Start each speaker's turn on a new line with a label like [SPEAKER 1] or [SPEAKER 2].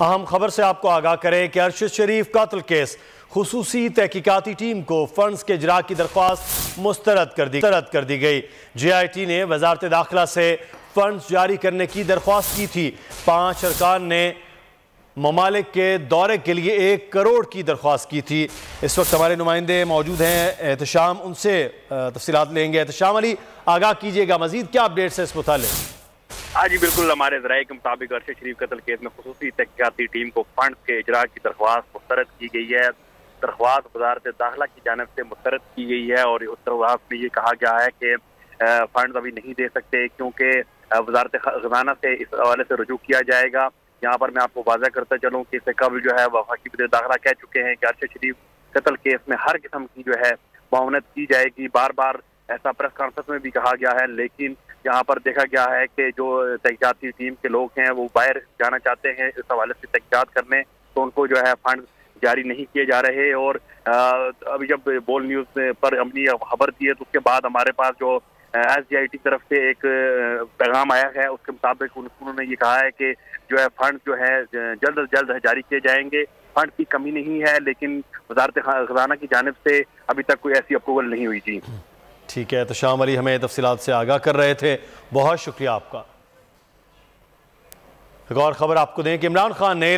[SPEAKER 1] अहम खबर से आपको आगाह करें कि अरशद शरीफ कातिल केस खुसूसी तहकीकाती टीम को फंड्स के इजरा की दरख्वास्त मुस्तरद कर दी गई। JIT ने वजारत दाखिला से फंड्स जारी करने की दरख्वास्त की थी। 5 अरकान ने ममालिक के दौरे के लिए 1 करोड़ की दरख्वास्त की थी। इस वक्त हमारे नुमाइंदे मौजूद हैं, एहतशाम, उनसे तफसीलात लेंगे। एहतशाम अली, आगाह कीजिएगा, मजीद क्या अपडेट्स है इस मुतालिक?
[SPEAKER 2] हाँ जी बिल्कुल, हमारे ज़राए के मुताबिक अरशद शरीफ कत्ल केस में खुसूसी तहकीकाती टीम को फंड के इजरा की दरख्वास्त मुस्तरद की गई है। दरख्वास्त वजारत दाखिला की जानिब से मुस्तरद की गई है और उस दरख्वास्त में ये कहा गया है कि फंड अभी नहीं दे सकते क्योंकि वजारत खजाना से इस हवाले से रुजू किया जाएगा। यहाँ पर मैं आपको वाज़ह करता चलूँ कि इससे कबल जो है वफाकी वज़ीर दाखिला कह चुके हैं कि अरशद शरीफ कत्ल केस में हर किस्म की जो है मुआवनत की जाएगी। बार बार ऐसा प्रेस कॉन्फ्रेंस में भी कहा गया है, लेकिन यहाँ पर देखा गया है कि जो तहकीकाती टीम के लोग हैं वो बाहर जाना चाहते हैं इस हवाले से तहकीकात करने, तो उनको जो है फंड जारी नहीं किए जा रहे। और अभी जब बोल न्यूज़ पर हमने खबर दी है तो उसके बाद हमारे पास जो SJIT की तरफ से एक पैगाम आया है, उसके मुताबिक उन्होंने ये कहा है कि जो है फंड जो है जल्द अज जल्द जारी किए जाएंगे। फंड की कमी नहीं है, लेकिन वजारत खजाना की जानिब से अभी तक कोई ऐसी अप्रूवल नहीं हुई थी।
[SPEAKER 1] ठीक है, तो शाम अली हमें तफसीलात से आगाह कर रहे थे, बहुत शुक्रिया आपका। एक और खबर आपको दें कि इमरान खान ने